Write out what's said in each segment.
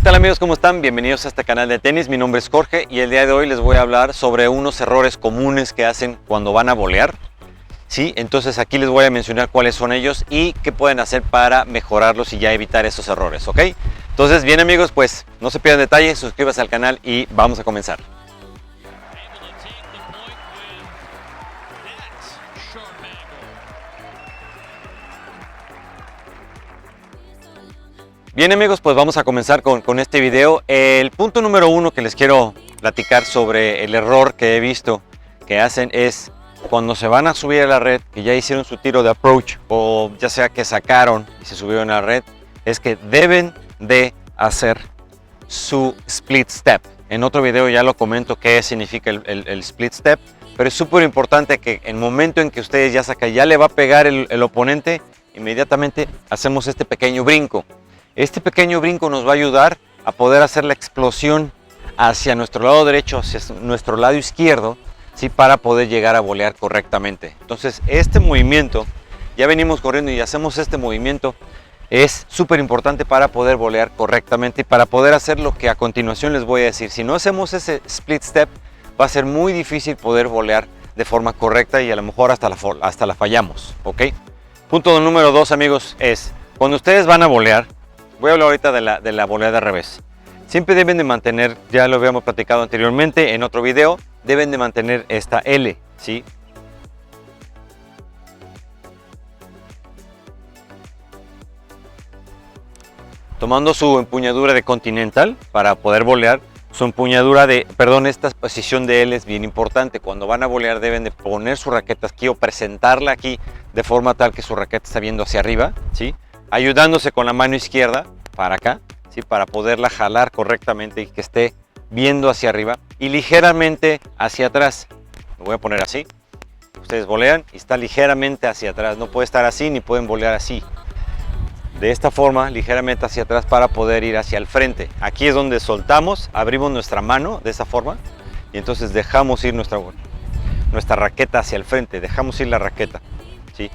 tal amigos? ¿Cómo están? Bienvenidos a este canal de tenis. Mi nombre es Jorge y el día de hoy les voy a hablar sobre unos errores comunes que hacen cuando van a volear. Sí, entonces aquí les voy a mencionar cuáles son ellos y qué pueden hacer para mejorarlos y ya evitar esos errores, ¿ok? Entonces, bien amigos, pues no se pierdan detalles, suscríbanse al canal y vamos a comenzar. Bien amigos, pues vamos a comenzar con este video. El punto número uno que les quiero platicar sobre el error que he visto que hacen es cuando se van a subir a la red, que ya hicieron su tiro de approach o ya sea que sacaron y se subieron a la red, es que deben de hacer su split step. En otro video ya lo comento qué significa el split step, pero es súper importante que en el momento en que ustedes ya sacan, ya le va a pegar el oponente, inmediatamente hacemos este pequeño brinco. Este pequeño brinco nos va a ayudar a poder hacer la explosión hacia nuestro lado derecho, hacia nuestro lado izquierdo, ¿sí? Para poder llegar a volear correctamente. Entonces este movimiento, ya venimos corriendo y hacemos este movimiento, es súper importante para poder volear correctamente y para poder hacer lo que a continuación les voy a decir. Si no hacemos ese split step, va a ser muy difícil poder volear de forma correcta y a lo mejor hasta la fallamos, ¿ok? Punto número 2 amigos es, cuando ustedes van a volear, voy a hablar ahorita de la volea de revés. Siempre deben de mantener, ya lo habíamos platicado anteriormente en otro video, deben de mantener esta L, ¿sí? Tomando su empuñadura de Continental para poder volear, su empuñadura de, esta posición de L es bien importante. Cuando van a volear deben de poner su raqueta aquí o presentarla aquí de forma tal que su raqueta está viendo hacia arriba, ¿sí? Ayudándose con la mano izquierda para acá, ¿sí? Para poderla jalar correctamente y que esté viendo hacia arriba y ligeramente hacia atrás. Lo voy a poner así. Ustedes volean y está ligeramente hacia atrás. No puede estar así ni pueden volear así. De esta forma, ligeramente hacia atrás para poder ir hacia el frente. Aquí es donde soltamos, abrimos nuestra mano de esa forma y entonces dejamos ir nuestra raqueta hacia el frente. Dejamos ir la raqueta, ¿sí?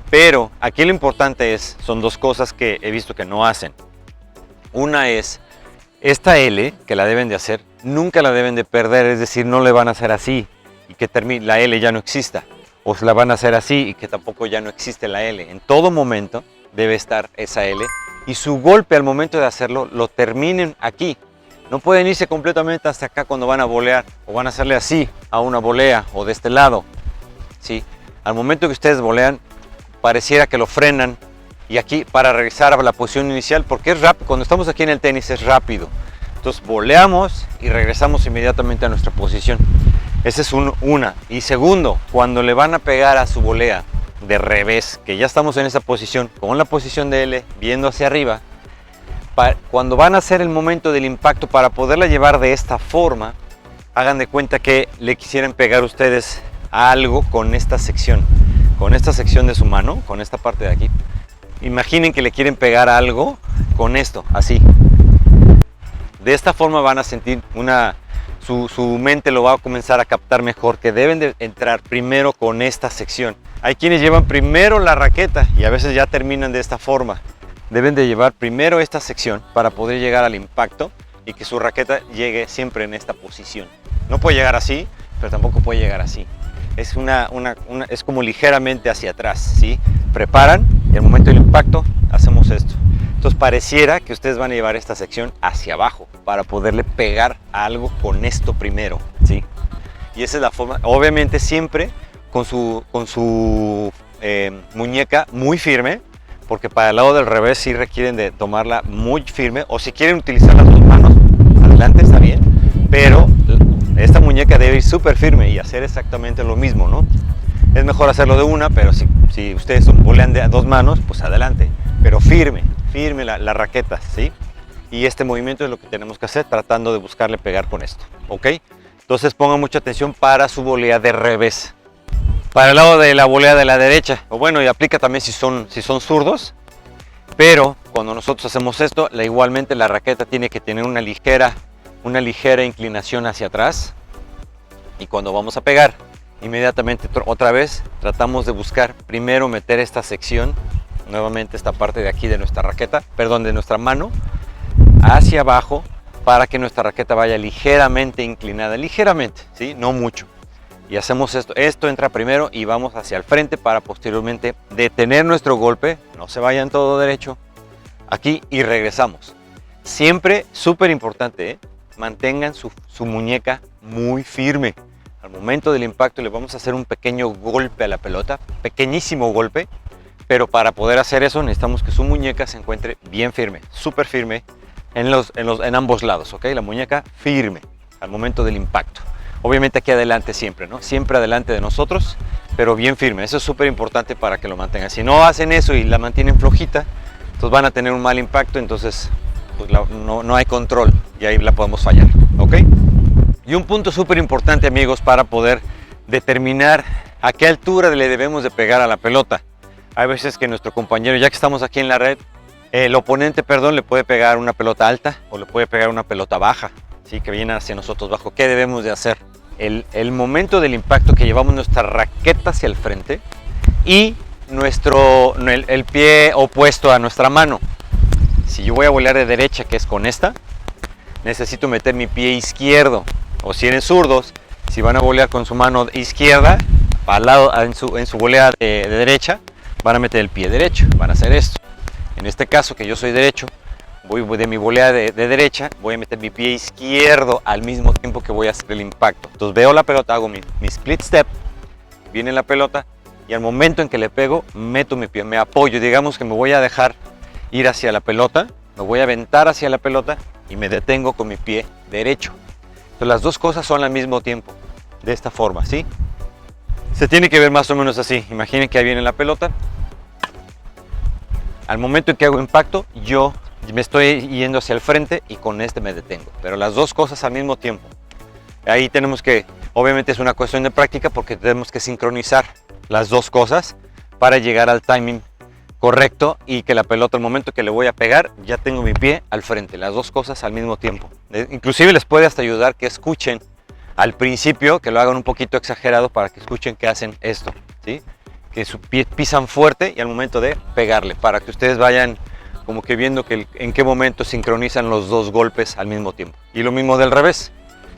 Pero aquí lo importante son dos cosas que he visto que no hacen. Una es esta L que la deben de hacer, nunca la deben de perder, es decir, no le van a hacer así y que la L ya no exista, o se la van a hacer así y que tampoco ya no existe la L. En todo momento debe estar esa L y su golpe al momento de hacerlo lo terminen aquí. No pueden irse completamente hasta acá cuando van a volear o van a hacerle así a una volea o de este lado, ¿sí? Al momento que ustedes volean, pareciera que lo frenan y aquí para regresar a la posición inicial, porque es rápido. Cuando estamos aquí en el tenis es rápido. Entonces voleamos y regresamos inmediatamente a nuestra posición. Ese es una. Y segundo, cuando le van a pegar a su volea de revés, que ya estamos en esa posición, con la posición de L, viendo hacia arriba, cuando van a hacer el momento del impacto para poderla llevar de esta forma, hagan de cuenta que le quisieran pegar ustedes a algo con esta sección de su mano, con esta parte de aquí. Imaginen que le quieren pegar a algo con esto, así. De esta forma van a sentir su mente lo va a comenzar a captar mejor, que deben de entrar primero con esta sección. Hay quienes llevan primero la raqueta y a veces ya terminan de esta forma. Deben de llevar primero esta sección para poder llegar al impacto y que su raqueta llegue siempre en esta posición. No puede llegar así, pero tampoco puede llegar así. Es es como ligeramente hacia atrás, ¿sí? Preparan y al momento del impacto hacemos esto. Entonces pareciera que ustedes van a llevar esta sección hacia abajo para poderle pegar a algo con esto primero, ¿sí? Y esa es la forma, obviamente siempre con su muñeca muy firme, porque para el lado del revés sí requieren de tomarla muy firme, o si quieren utilizar las dos manos, adelante, está bien, pero esta muñeca debe ir súper firme y hacer exactamente lo mismo, ¿no? Es mejor hacerlo de una, pero si ustedes volean de dos manos, pues adelante, pero firme la raqueta, ¿sí? Y este movimiento es lo que tenemos que hacer, tratando de buscarle pegar con esto, ¿ok? Entonces pongan mucha atención para su volea de revés. Para el lado de la volea de la derecha, o bueno, y aplica también si son zurdos, Pero cuando nosotros hacemos esto, igualmente la raqueta tiene que tener una ligera inclinación hacia atrás. Y cuando vamos a pegar, inmediatamente otra vez tratamos de buscar primero meter esta sección, nuevamente esta parte de aquí de nuestra raqueta, perdón, de nuestra mano, hacia abajo, para que nuestra raqueta vaya ligeramente inclinada, ligeramente, ¿sí? No mucho. Y hacemos esto entra primero y vamos hacia el frente para posteriormente detener nuestro golpe, no se vayan todo derecho, aquí y regresamos. Siempre, súper importante, mantengan su muñeca muy firme. Al momento del impacto le vamos a hacer un pequeño golpe a la pelota, pequeñísimo golpe, pero para poder hacer eso necesitamos que su muñeca se encuentre bien firme, súper firme en ambos lados, ¿ok? La muñeca firme al momento del impacto. Obviamente aquí adelante siempre, ¿no? Siempre adelante de nosotros, pero bien firme. Eso es súper importante para que lo mantengan. Si no hacen eso y la mantienen flojita, entonces van a tener un mal impacto, entonces pues no hay control y ahí la podemos fallar, ¿ok? Y un punto súper importante, amigos, para poder determinar a qué altura le debemos de pegar a la pelota. Hay veces que nuestro compañero, ya que estamos aquí en la red, el oponente, perdón, le puede pegar una pelota alta o le puede pegar una pelota baja, ¿sí? Que viene hacia nosotros bajo. ¿Qué debemos de hacer? El momento del impacto, que llevamos nuestra raqueta hacia el frente y el pie opuesto a nuestra mano. Si yo voy a volear de derecha, que es con esta, necesito meter mi pie izquierdo. O si eres zurdos, si van a volear con su mano izquierda, al lado, en su volea de derecha, van a meter el pie derecho, van a hacer esto. En este caso, que yo soy derecho, voy de mi volea de derecha, voy a meter mi pie izquierdo al mismo tiempo que voy a hacer el impacto. Entonces veo la pelota, hago mi split step, viene la pelota y al momento en que le pego, meto mi pie, me apoyo. Digamos que me voy a dejar ir hacia la pelota, me voy a aventar hacia la pelota y me detengo con mi pie derecho. Entonces las dos cosas son al mismo tiempo, de esta forma, ¿sí? Se tiene que ver más o menos así. Imaginen que ahí viene la pelota. Al momento en que hago impacto, yo me estoy yendo hacia el frente y con este me detengo. Pero las dos cosas al mismo tiempo. Ahí tenemos que, obviamente es una cuestión de práctica porque tenemos que sincronizar las dos cosas para llegar al timing correcto y que la pelota, al momento que le voy a pegar, ya tengo mi pie al frente. Las dos cosas al mismo tiempo. Inclusive les puede hasta ayudar que escuchen al principio, que lo hagan un poquito exagerado para que escuchen que hacen esto, ¿sí? Que su pie pisan fuerte y al momento de pegarle, para que ustedes vayan como que viendo en qué momento sincronizan los dos golpes al mismo tiempo. Y lo mismo del revés.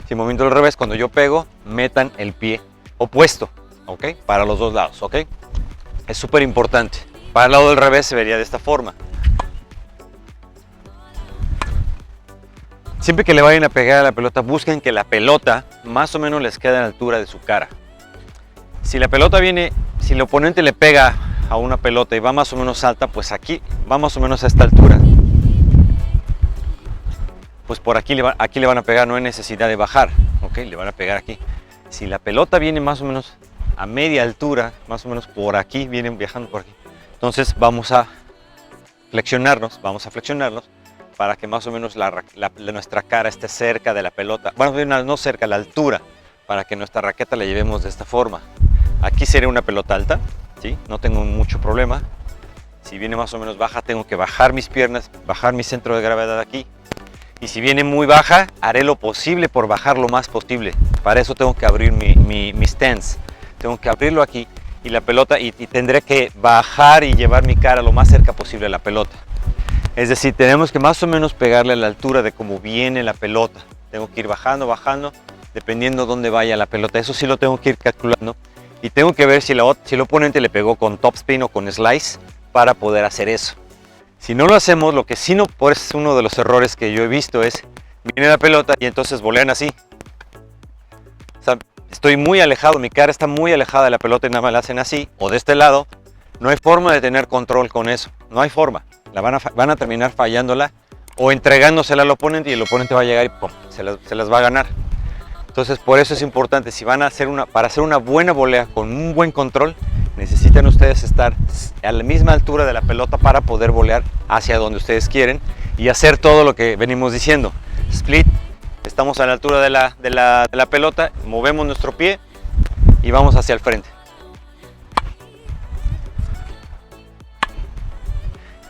Si movimiento del revés, cuando yo pego, metan el pie opuesto, ¿ok? Para los dos lados, ¿ok? Es súper importante. Para el lado del revés se vería de esta forma. Siempre que le vayan a pegar a la pelota, busquen que la pelota más o menos les quede a la altura de su cara. Si la pelota viene, si el oponente le pega a una pelota y va más o menos alta, pues aquí va más o menos a esta altura. Pues por aquí le van a pegar, no hay necesidad de bajar, ¿ok? Le van a pegar aquí. Si la pelota viene más o menos a media altura, más o menos por aquí, vienen viajando por aquí, entonces vamos a flexionarnos para que más o menos nuestra cara esté cerca de la pelota. Bueno, no cerca, a la altura, para que nuestra raqueta la llevemos de esta forma. Aquí sería una pelota alta, ¿sí? No tengo mucho problema. Si viene más o menos baja, tengo que bajar mis piernas, bajar mi centro de gravedad aquí. Y si viene muy baja, haré lo posible por bajar lo más posible. Para eso tengo que abrir mi stance. Tengo que abrirlo aquí y la pelota, y tendré que bajar y llevar mi cara lo más cerca posible a la pelota. Es decir, tenemos que más o menos pegarle a la altura de cómo viene la pelota. Tengo que ir bajando, dependiendo dónde vaya la pelota. Eso sí lo tengo que ir calculando. Y tengo que ver si el oponente le pegó con topspin o con slice para poder hacer eso. Si no lo hacemos, lo que sí no, pues uno de los errores que yo he visto es, viene la pelota y entonces volean así. O sea, estoy muy alejado, mi cara está muy alejada de la pelota y nada más la hacen así, o de este lado. No hay forma de tener control con eso, no hay forma. Van a terminar fallándola o entregándosela al oponente y el oponente va a llegar y ¡pum!, se las va a ganar. Entonces por eso es importante, si van a hacer para hacer una buena volea con un buen control, necesitan ustedes estar a la misma altura de la pelota para poder volear hacia donde ustedes quieren y hacer todo lo que venimos diciendo. Split, estamos a la altura de la pelota, movemos nuestro pie y vamos hacia el frente.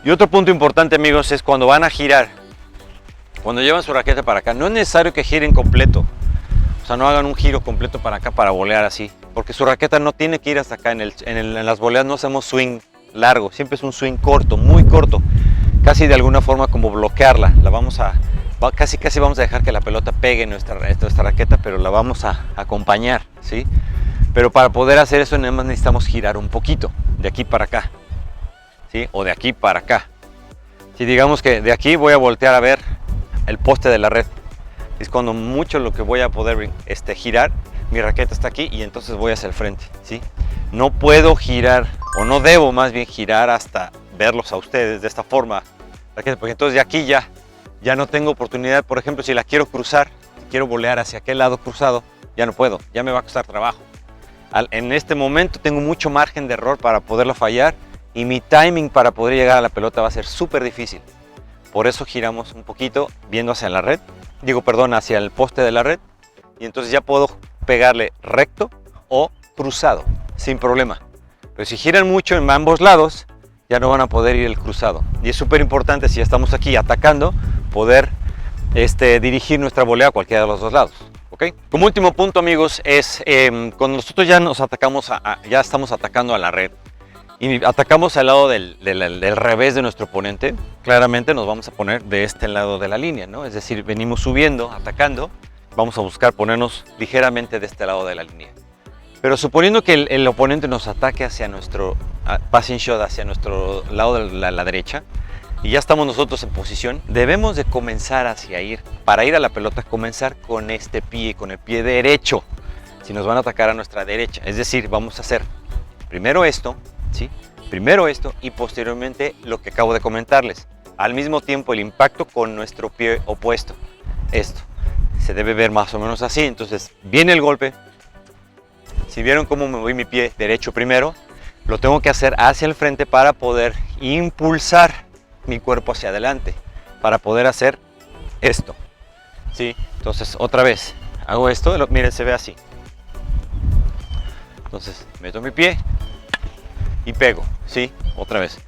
Y otro punto importante, amigos, es cuando van a girar, cuando llevan su raqueta para acá, no es necesario que giren completo. O sea, no hagan un giro completo para acá para volear así, porque su raqueta no tiene que ir hasta acá. En las voleas no hacemos swing largo, siempre es un swing corto, muy corto, casi de alguna forma como bloquearla. Casi vamos a dejar que la pelota pegue en nuestra raqueta, pero la vamos a acompañar, ¿sí? Pero para poder hacer eso nada más necesitamos girar un poquito, de aquí para acá, ¿sí? O de aquí para acá. Si digamos que de aquí voy a voltear a ver el poste de la red, es cuando mucho lo que voy a poder girar. Mi raqueta está aquí y entonces voy hacia el frente, ¿sí? No puedo girar, o no debo más bien girar hasta verlos a ustedes de esta forma, porque entonces de aquí ya no tengo oportunidad. Por ejemplo, si la quiero cruzar, si quiero volear hacia aquel lado cruzado, ya no puedo, ya me va a costar trabajo. En este momento tengo mucho margen de error para poderla fallar y mi timing para poder llegar a la pelota va a ser súper difícil. Por eso giramos un poquito viendo hacia la red, hacia el poste de la red, y entonces ya puedo pegarle recto o cruzado sin problema. Pero si giran mucho en ambos lados, ya no van a poder ir el cruzado. Y es súper importante, si ya estamos aquí atacando, poder dirigir nuestra volea a cualquiera de los dos lados. ¿Okay? Como último punto, amigos, es cuando nosotros ya nos atacamos, ya estamos atacando a la red y atacamos al lado del revés de nuestro oponente, claramente nos vamos a poner de este lado de la línea, ¿no? Es decir, venimos subiendo, atacando, vamos a buscar ponernos ligeramente de este lado de la línea. Pero suponiendo que el oponente nos ataque hacia nuestro passing shot, hacia nuestro lado de la derecha, y ya estamos nosotros en posición, debemos de comenzar para ir a la pelota, comenzar con este pie, con el pie derecho, si nos van a atacar a nuestra derecha. Es decir, vamos a hacer primero esto, ¿sí? Primero esto y posteriormente lo que acabo de comentarles. Al mismo tiempo el impacto con nuestro pie opuesto. Esto se debe ver más o menos así. Entonces viene el golpe. Si vieron cómo me voy mi pie derecho primero, lo tengo que hacer hacia el frente para poder impulsar mi cuerpo hacia adelante, para poder hacer esto, ¿sí? Entonces otra vez hago esto, miren, se ve así. Entonces meto mi pie y pego, ¿sí? Otra vez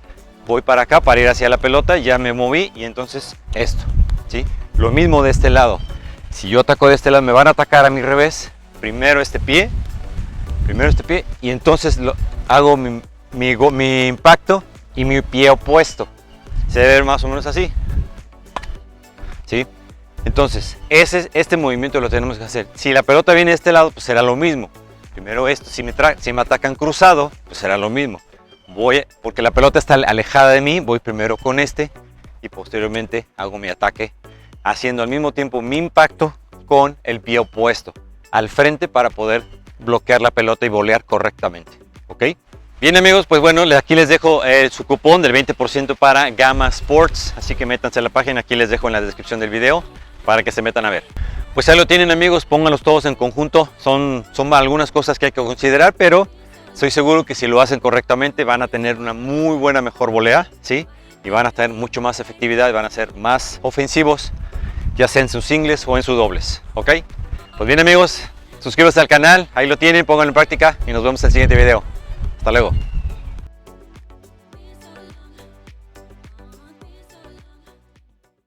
voy para acá para ir hacia la pelota, ya me moví y entonces esto, ¿sí? Lo mismo de este lado. Si yo ataco de este lado, me van a atacar a mi revés. Primero este pie y entonces hago mi impacto y mi pie opuesto. Se debe ver más o menos así, ¿sí? Entonces este movimiento lo tenemos que hacer. Si la pelota viene de este lado, pues será lo mismo. Primero esto. Si me atacan cruzado, pues será lo mismo. Porque la pelota está alejada de mí, voy primero con y posteriormente hago mi ataque, haciendo al mismo tiempo mi impacto con el pie opuesto al frente para poder bloquear la pelota y volear correctamente, ¿ok? Bien, amigos, pues bueno, aquí les dejo su cupón del 20% para Gamma Sports, así que métanse a la página, aquí les dejo en la descripción del video para que se metan a ver. Pues ahí lo tienen, amigos, pónganlos todos en conjunto, son algunas cosas que hay que considerar, pero estoy seguro que si lo hacen correctamente van a tener una muy buena, mejor volea, ¿sí? Y van a tener mucho más efectividad, van a ser más ofensivos, ya sea en sus singles o en sus dobles, ¿ok? Pues bien, amigos, suscríbanse al canal, ahí lo tienen, pónganlo en práctica y nos vemos en el siguiente video. Hasta luego.